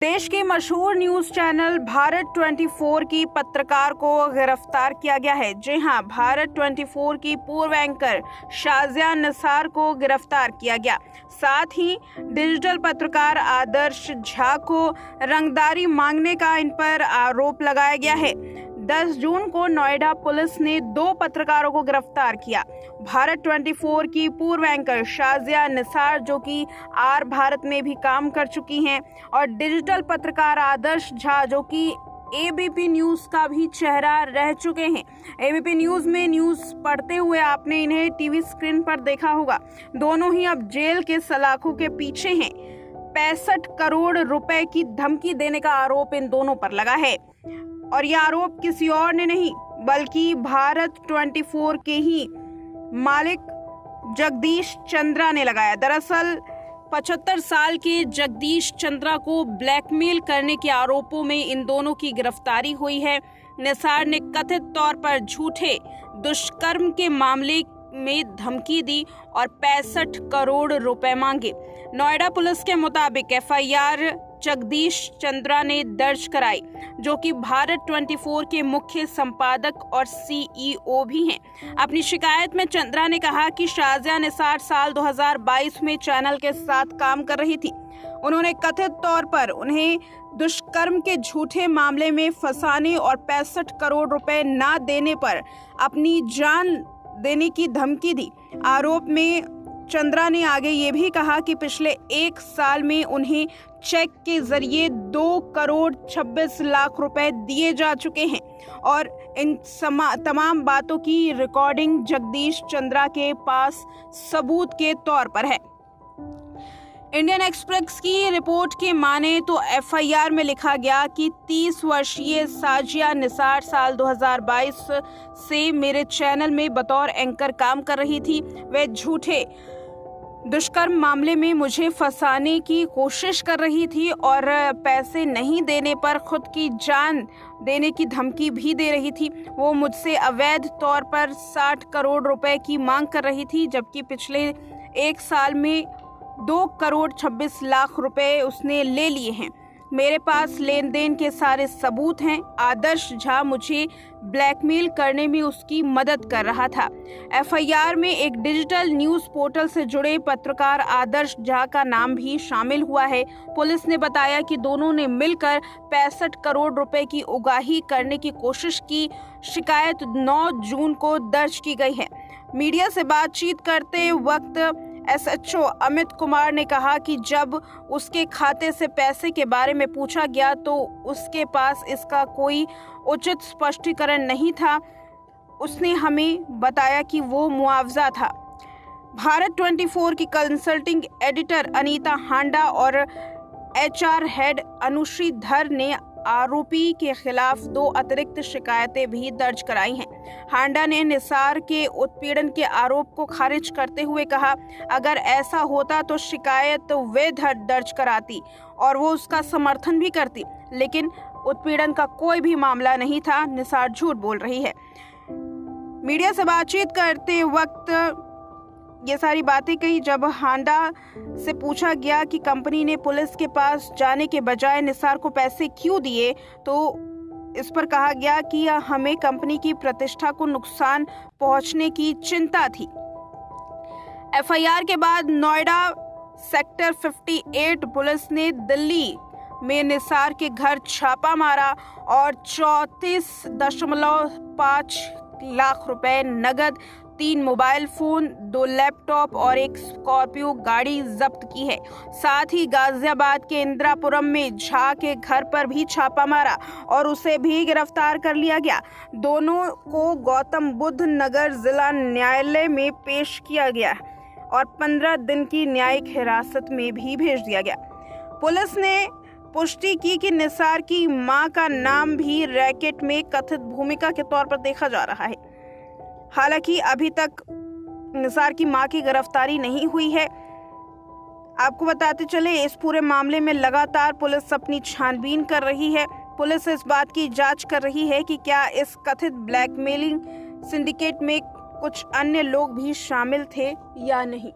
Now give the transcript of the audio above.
देश के मशहूर न्यूज चैनल भारत 24 की पत्रकार को गिरफ्तार किया गया है। जी हां, भारत 24 की पूर्व एंकर शाजिया निसार को गिरफ्तार किया गया। साथ ही डिजिटल पत्रकार आदर्श झा को रंगदारी मांगने का इन पर आरोप लगाया गया है। 10 जून को नोएडा पुलिस ने 2 पत्रकारों को गिरफ्तार किया। भारत 24 की पूर्व एंकर शाजिया निसार, जो कि आर भारत में भी काम कर चुकी हैं, और डिजिटल पत्रकार आदर्श झा, जो कि एबीपी न्यूज का भी चेहरा रह चुके हैं। एबीपी न्यूज में न्यूज पढ़ते हुए आपने इन्हें टीवी स्क्रीन पर देखा होगा। दोनों ही अब जेल के सलाखों के पीछे हैं। 65 करोड़ रुपए की धमकी देने का आरोप इन दोनों पर लगा है, और यह आरोप किसी और ने नहीं बल्कि भारत 24 के ही मालिक जगदीश चंद्रा ने लगाया। दरअसल 75 साल के जगदीश चंद्रा को ब्लैकमेल करने के आरोपों में इन दोनों की गिरफ्तारी हुई है। निसार ने कथित तौर पर झूठे दुष्कर्म के मामले में धमकी दी और 65 करोड़ रुपए मांगे। नोएडा पुलिस के मुताबिक एफआईआर जगदीश चंद्रा ने दर्ज कराई, जो कि भारत 24 के मुख्य संपादक और सीईओ भी हैं। अपनी शिकायत में चंद्रा ने कहा कि शाजिया निसार साल 2022 में चैनल के साथ काम कर रही थी। उन्होंने कथित तौर पर उन्हें दुष्कर्म के झूठे मामले में फंसाने और 65 करोड़ रुपए न देने पर अपनी जान देने की धमकी दी। आरोप में चंद्रा ने आगे ये भी कहा कि पिछले 1 साल में उन्हें चेक के जरिए 2 करोड़ 26 लाख रुपए दिए जा चुके हैं, और इन तमाम बातों की रिकॉर्डिंग जगदीश चंद्रा के पास सबूत के तौर पर है। इंडियन एक्सप्रेस की रिपोर्ट के माने तो एफआईआर में लिखा गया कि 30 वर्षीय शाजिया निसार साल 2022 से मेरे चैनल में बतौर एंकर काम कर रही थी। वे झूठे दुष्कर्म मामले में मुझे फंसाने की कोशिश कर रही थी और पैसे नहीं देने पर खुद की जान देने की धमकी भी दे रही थी। वो मुझसे अवैध तौर पर 60 करोड़ रुपए की मांग कर रही थी, जबकि पिछले 1 साल में 2 करोड़ 26 लाख रुपए उसने ले लिए हैं। मेरे पास लेन देन के सारे सबूत हैं। आदर्श झा मुझे ब्लैकमेल करने में उसकी मदद कर रहा था। एफआईआर में एक डिजिटल न्यूज पोर्टल से जुड़े पत्रकार आदर्श झा का नाम भी शामिल हुआ है। पुलिस ने बताया कि दोनों ने मिलकर 65 करोड़ रुपए की उगाही करने की कोशिश की। शिकायत 9 जून को दर्ज की गई है। मीडिया से बातचीत करते वक्त एसएचओ अमित कुमार ने कहा कि जब उसके खाते से पैसे के बारे में पूछा गया तो उसके पास इसका कोई उचित स्पष्टीकरण नहीं था। उसने हमें बताया कि वो मुआवजा था। भारत 24 की कंसल्टिंग एडिटर अनीता हांडा और एचआर हेड अनुश्री धर ने आरोपी के खिलाफ 2 अतिरिक्त शिकायतें भी दर्ज कराई हैं। हांडा ने निसार के उत्पीड़न के आरोप को खारिज करते हुए कहा, अगर ऐसा होता तो शिकायत वे दर्ज कराती और वो उसका समर्थन भी करती, लेकिन उत्पीड़न का कोई भी मामला नहीं था। निसार झूठ बोल रही है। मीडिया से बातचीत करते वक्त ये सारी बातें कही। जब हांडा से पूछा गया कि कंपनी ने पुलिस के पास जाने के बजाय निसार को पैसे क्यों दिए, तो इस पर कहा गया कि हमें कंपनी की प्रतिष्ठा को नुकसान पहुंचने की चिंता थी। एफआईआर के बाद नोएडा सेक्टर 58 पुलिस ने दिल्ली में निसार के घर छापा मारा और 34.5 लाख रुपए नगद, 3 मोबाइल फोन, 2 लैपटॉप और 1 स्कॉर्पियो गाड़ी जब्त की है। साथ ही गाजियाबाद के इंदिरापुरम में झा के घर पर भी छापा मारा और उसे भी गिरफ्तार कर लिया गया। दोनों को गौतम बुद्ध नगर जिला न्यायालय में पेश किया गया और 15 दिन की न्यायिक हिरासत में भी भेज दिया गया। पुलिस ने पुष्टि की कि निसार की मां का नाम भी रैकेट में कथित भूमिका के तौर पर देखा जा रहा है। हालांकि अभी तक निसार की मां की गिरफ्तारी नहीं हुई है। आपको बताते चले, इस पूरे मामले में लगातार पुलिस अपनी छानबीन कर रही है। पुलिस इस बात की जांच कर रही है कि क्या इस कथित ब्लैकमेलिंग सिंडिकेट में कुछ अन्य लोग भी शामिल थे या नहीं।